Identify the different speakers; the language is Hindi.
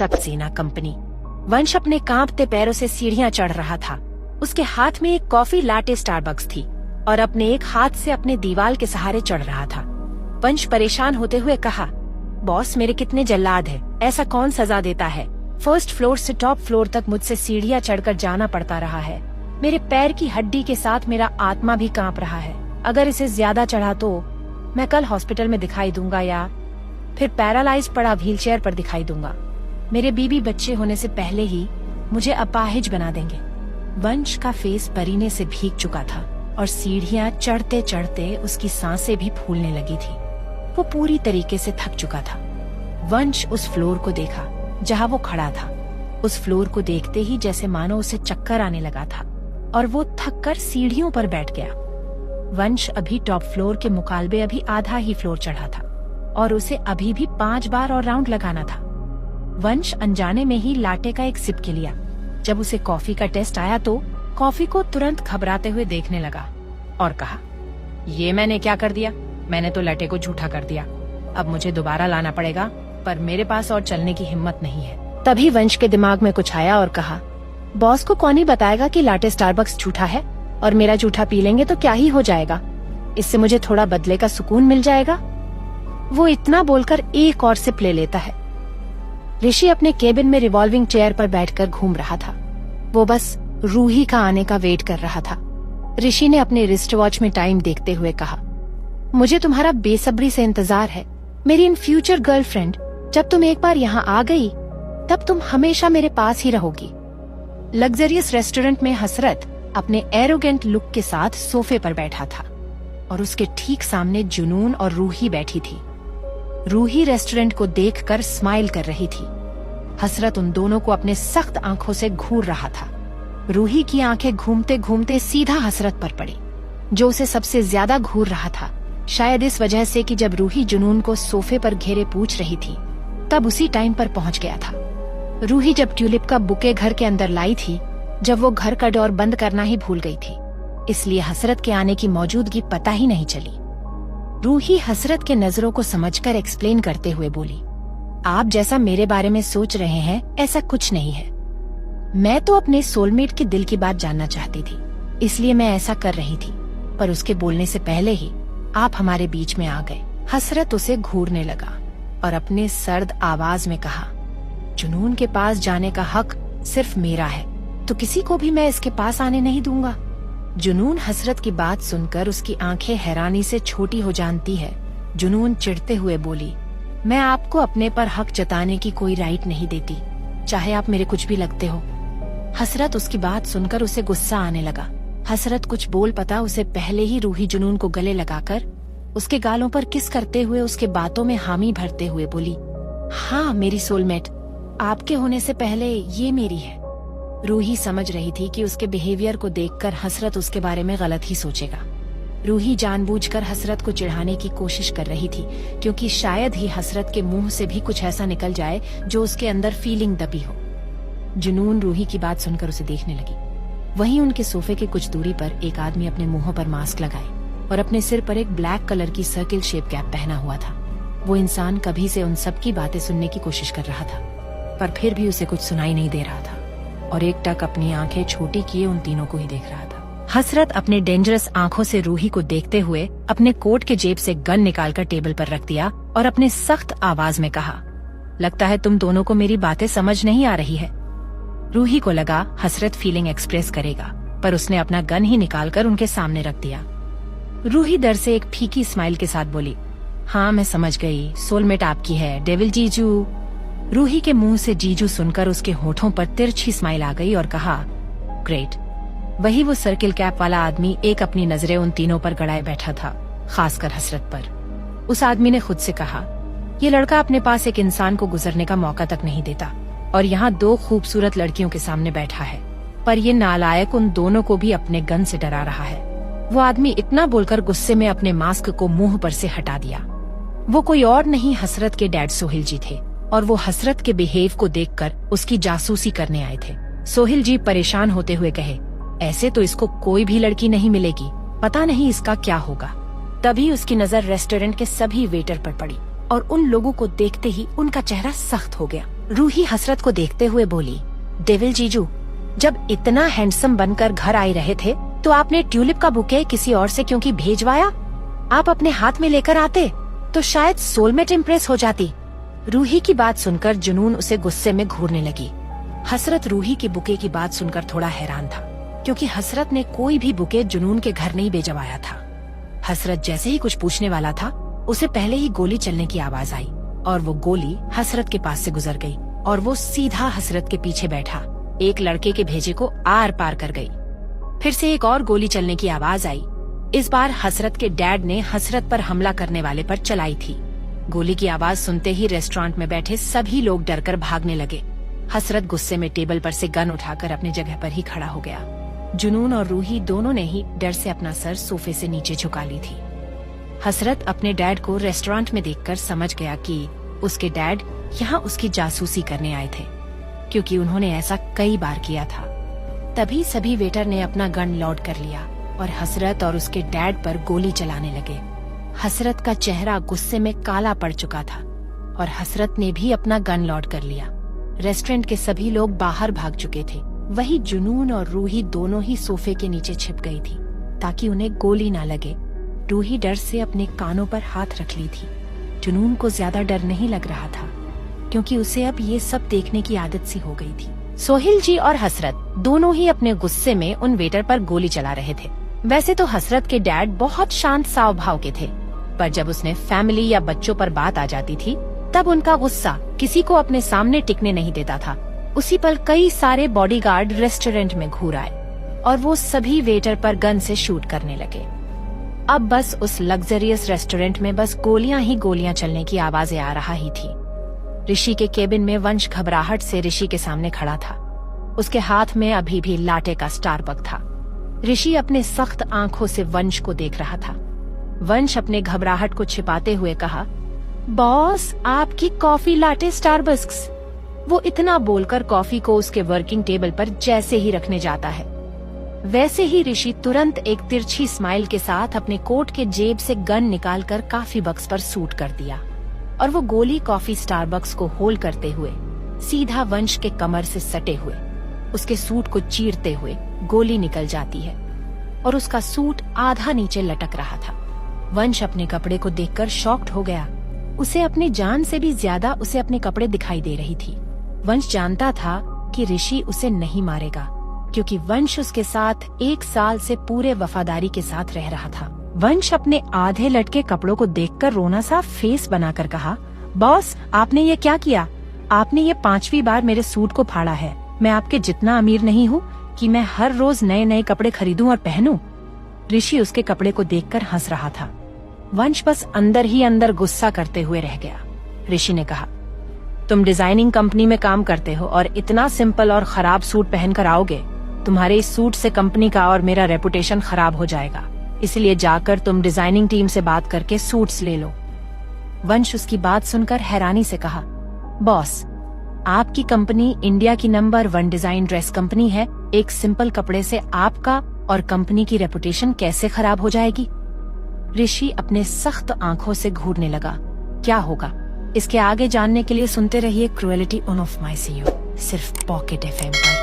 Speaker 1: सक्सेना कंपनी। वंश अपने कांपते पैरों से सीढ़ियां चढ़ रहा था। उसके हाथ में एक कॉफी लाटे स्टारबक्स थी और अपने एक हाथ से अपने दीवार के सहारे चढ़ रहा था। वंश परेशान होते हुए कहा, बॉस मेरे कितने जल्लाद है, ऐसा कौन सजा देता है? फर्स्ट फ्लोर से टॉप फ्लोर तक मुझसे सीढ़ियां चढ़कर जाना पड़ता रहा है। मेरे पैर की हड्डी के साथ मेरा आत्मा भी कांप रहा है। अगर इसे ज्यादा चढ़ा तो मैं कल हॉस्पिटल में दिखाई दूंगा या फिर पैरालाइज पड़ा व्हीलचेयर पर दिखाई दूंगा। मेरे बीबी बच्चे होने से पहले ही मुझे अपाहिज बना देंगे। वंश का फेस पसीने से भीग चुका था और सीढ़ियां चढ़ते चढ़ते उसकी सांसें भी फूलने लगी थी। वो पूरी तरीके से थक चुका था। वंश उस फ्लोर को देखा जहां वो खड़ा था। उस फ्लोर को देखते ही जैसे मानो उसे चक्कर आने लगा था और वो थक कर सीढ़ियों पर बैठ गया। वंश अभी टॉप फ्लोर के मुकाबले अभी आधा ही फ्लोर चढ़ा था और उसे अभी भी 5 बार और राउंड लगाना था। वंश अनजाने में ही लाटे का एक सिप के लिया। जब उसे कॉफी का टेस्ट आया तो कॉफी को तुरंत घबराते हुए देखने लगा और कहा, ये मैंने क्या कर दिया? मैंने तो लाटे को झूठा कर दिया। अब मुझे दोबारा लाना पड़ेगा, पर मेरे पास और चलने की हिम्मत नहीं है। तभी वंश के दिमाग में कुछ आया और कहा, बॉस को कौन ही बताएगा कि लाटे स्टारबक्स झूठा है और मेरा जूठा पी लेंगे तो क्या ही हो जाएगा। इससे मुझे थोड़ा बदले का सुकून मिल जाएगा। वो इतना बोलकर एक और सिप ले लेता है। ऋषि अपने केबिन में रिवॉल्विंग चेयर पर बैठकर घूम रहा था। वो बस रूही का आने का वेट कर रहा था। ऋषि ने अपने रिस्ट वॉच में टाइम देखते हुए कहा, मुझे तुम्हारा बेसब्री से इंतजार है मेरी इन फ्यूचर गर्लफ्रेंड। जब तुम एक बार यहाँ आ गई तब तुम हमेशा मेरे पास ही रहोगी। लग्जरियस रेस्टोरेंट में हसरत अपने एरोगेंट लुक के साथ सोफे पर बैठा था और उसके ठीक सामने जुनून और रूही बैठी थी। रूही रेस्टोरेंट को देखकर स्माइल कर रही थी। हसरत उन दोनों को अपने सख्त आंखों से घूर रहा था। रूही की आंखें घूमते घूमते सीधा हसरत पर पड़ी, जो उसे सबसे ज्यादा घूर रहा था। शायद इस वजह से कि जब रूही जुनून को सोफे पर घेरे पूछ रही थी तब उसी टाइम पर पहुंच गया था। रूही जब ट्यूलिप का बुके घर के अंदर लाई थी, जब वो घर का डोर बंद करना ही भूल गई थी, इसलिए हसरत के आने की मौजूदगी पता ही नहीं चली। रूही हसरत के नजरों को समझकर एक्सप्लेन करते हुए बोली, आप जैसा मेरे बारे में सोच रहे हैं ऐसा कुछ नहीं है। मैं तो अपने सोलमेट के दिल की बात जानना चाहती थी, इसलिए मैं ऐसा कर रही थी, पर उसके बोलने से पहले ही आप हमारे बीच में आ गए। हसरत उसे घूरने लगा और अपने सर्द आवाज में कहा, जुनून के पास जाने का हक सिर्फ मेरा है, तो किसी को भी मैं इसके पास आने नहीं दूंगा। जुनून हसरत की बात सुनकर उसकी आंखें हैरानी से छोटी हो जानती है। जुनून चिढ़ते हुए बोली, मैं आपको अपने पर हक जताने की कोई राइट नहीं देती, चाहे आप मेरे कुछ भी लगते हो। हसरत उसकी बात सुनकर उसे गुस्सा आने लगा। हसरत कुछ बोल पता उसे पहले ही रूही जुनून को गले लगाकर उसके गालों पर किस करते हुए उसके बातों में हामी भरते हुए बोली, हाँ मेरी सोलमेट, आपके होने से पहले ये मेरी है। रूही समझ रही थी कि उसके बिहेवियर को देखकर हसरत उसके बारे में गलत ही सोचेगा। रूही जानबूझकर हसरत को चिढ़ाने की कोशिश कर रही थी, क्योंकि शायद ही हसरत के मुंह से भी कुछ ऐसा निकल जाए जो उसके अंदर फीलिंग दबी हो। जुनून रूही की बात सुनकर उसे देखने लगी। वहीं उनके सोफे के कुछ दूरी पर एक आदमी अपने मुंह पर मास्क लगाए और अपने सिर पर एक ब्लैक कलर की सर्किल शेप कैप पहना हुआ था। वो इंसान कभी से उन सब की बातें सुनने की कोशिश कर रहा था, पर फिर भी उसे कुछ सुनाई नहीं दे रहा था और एकटक अपनी आंखें छोटी किए उन तीनों को ही देख रहा था। हसरत अपने डेंजरस आंखों से रूही को देखते हुए अपने कोट के जेब से गन निकालकर टेबल पर रख दिया और अपने सख्त आवाज में कहा, लगता है तुम दोनों को मेरी बातें समझ नहीं आ रही है। रूही को लगा हसरत फीलिंग एक्सप्रेस करेगा, पर उसने अपना गन ही निकालकर उनके सामने रख दिया। रूही डर से एक फीकी स्माइल के साथ बोली, हाँ मैं समझ गई, सोलमेट आपकी है, डेविल जीजू। रूही के मुंह से जीजू सुनकर उसके होठों पर तिरछी स्माइल आ गई और कहा, ग्रेट। वही वो सर्किल कैप वाला आदमी एक अपनी नजरें उन तीनों पर गड़ाए बैठा था, खासकर हसरत पर। उस आदमी ने खुद से कहा, ये लड़का अपने पास एक इंसान को गुजरने का मौका तक नहीं देता और यहाँ 2 खूबसूरत लड़कियों के सामने बैठा है, पर ये नालायक उन दोनों को भी अपने गन से डरा रहा है। वो आदमी इतना बोलकर गुस्से में अपने मास्क को मुंह पर से हटा दिया। वो कोई और नहीं हसरत के डैड सोहिल जी थे और वो हसरत के बिहेव को देखकर उसकी जासूसी करने आए थे। सोहिल जी परेशान होते हुए कहे, ऐसे तो इसको कोई भी लड़की नहीं मिलेगी, पता नहीं इसका क्या होगा। तभी उसकी नजर रेस्टोरेंट के सभी वेटर पर पड़ी और उन लोगों को देखते ही उनका चेहरा सख्त हो गया। रूही हसरत को देखते हुए बोली, डेविल जीजू, जब इतना हैंडसम बनकर घर आए रहे थे तो आपने ट्यूलिप का बुके किसी और से क्योंकि भेजवाया? आप अपने हाथ में लेकर आते तो शायद सोलमेट इम्प्रेस हो जाती। रूही की बात सुनकर जुनून उसे गुस्से में घूरने लगी। हसरत रूही के बुके की बात सुनकर थोड़ा हैरान था, क्योंकि हसरत ने कोई भी बुके जुनून के घर नहीं भेजवाया था। हसरत जैसे ही कुछ पूछने वाला था, उसे पहले ही गोली चलने की आवाज आई और वो गोली हसरत के पास से गुजर गई और वो सीधा हसरत के पीछे बैठा एक लड़के के भेजे को आर पार कर गई। फिर से एक और गोली चलने की आवाज आई। इस बार हसरत के डैड ने हसरत पर हमला करने वाले पर चलाई थी। गोली की आवाज सुनते ही रेस्टोरेंट में बैठे सभी लोग डरकर भागने लगे। हसरत गुस्से में टेबल पर से गन उठाकर अपनी जगह पर ही खड़ा हो गया। जुनून और रूही दोनों ने ही डर से अपना सर सोफे से नीचे झुका ली थी। हसरत अपने डैड को रेस्टोरेंट में देखकर समझ गया कि उसके डैड यहाँ उसकी जासूसी करने आए थे, क्योंकि उन्होंने ऐसा कई बार किया था। तभी सभी वेटर ने अपना गन लोड कर लिया और हसरत और उसके डैड पर गोली चलाने लगे। हसरत का चेहरा गुस्से में काला पड़ चुका था और हसरत ने भी अपना गन लोड कर लिया। रेस्टोरेंट के सभी लोग बाहर भाग चुके थे। वही जुनून और रूही दोनों ही सोफे के नीचे छिप गई थी ताकि उन्हें गोली ना लगे। रूही डर से अपने कानों पर हाथ रख ली थी। जुनून को ज्यादा डर नहीं लग रहा था, क्योंकि उसे अब ये सब देखने की आदत सी हो गई थी। सोहिल जी और हसरत दोनों ही अपने गुस्से में उन वेटर पर गोली चला रहे थे। वैसे तो हसरत के डैड बहुत शांत स्वभाव के थे, पर जब उसने फैमिली या बच्चों पर बात आ जाती थी तब उनका गुस्सा किसी को अपने सामने टिकने नहीं देता था। उसी पल कई सारे बॉडीगार्ड रेस्टोरेंट में घूर आए और वो सभी वेटर पर गन से शूट करने लगे। अब बस उस लग्जरियस रेस्टोरेंट में बस गोलियां ही गोलियां चलने की आवाजें आ रहा ही थी। ऋषि के केबिन में वंश घबराहट से ऋषि के सामने खड़ा था। उसके हाथ में अभी भी लाटे का स्टारबक था। ऋषि अपने सख्त आंखों से वंश को देख रहा था। वंश अपने घबराहट को छिपाते हुए कहा, बॉस, आपकी कॉफी लाटे स्टारबक्स। वो इतना बोलकर कॉफी को उसके वर्किंग टेबल पर जैसे ही रखने जाता है, वैसे ही ऋषि तुरंत एक तिरछी स्माइल के साथ अपने कोट के जेब से गन निकालकर कॉफी बक्स पर शूट कर दिया और वो गोली कॉफी स्टारबक्स को होल्ड करते हुए सीधा वंश के कमर से सटे हुए उसके सूट को चीरते हुए गोली निकल जाती है और उसका सूट आधा नीचे लटक रहा था। वंश अपने कपड़े को देखकर शॉक्ड हो गया। उसे अपनी जान से भी ज्यादा उसे अपने कपड़े दिखाई दे रही थी। वंश जानता था कि ऋषि उसे नहीं मारेगा, क्योंकि वंश उसके साथ 1 साल से पूरे वफादारी के साथ रह रहा था। वंश अपने आधे लटके कपड़ों को देखकर रोना सा फेस बनाकर कहा, बॉस, आपने ये क्या किया? आपने ये 5वीं बार मेरे सूट को फाड़ा है। मैं आपके जितना अमीर नहीं हूँ कि मैं हर रोज नए नए कपड़े खरीदूं और पहनूं। ऋषि उसके कपड़े को देखकर हंस रहा था। वंश बस अंदर ही अंदर गुस्सा करते हुए रह गया। ऋषि ने कहा, तुम डिजाइनिंग कंपनी में काम करते हो और इतना सिंपल और खराब सूट पहनकर आओगे? तुम्हारे इस सूट से कंपनी का और मेरा रेपुटेशन खराब हो जाएगा, इसलिए जाकर तुम डिजाइनिंग टीम से बात करके सूट्स ले लो। वंश उसकी बात सुनकर हैरानी से कहा, बॉस, आपकी कंपनी इंडिया की नंबर 1 डिजाइन ड्रेस कंपनी है। एक सिंपल कपड़े से आपका और कंपनी की रेपुटेशन कैसे खराब हो जाएगी? ऋषि अपने सख्त आंखों से घूरने लगा। क्या होगा, इसके आगे जानने के लिए सुनते रहिए cruelty on off my CEO, सिर्फ पॉकेट एफएम पर।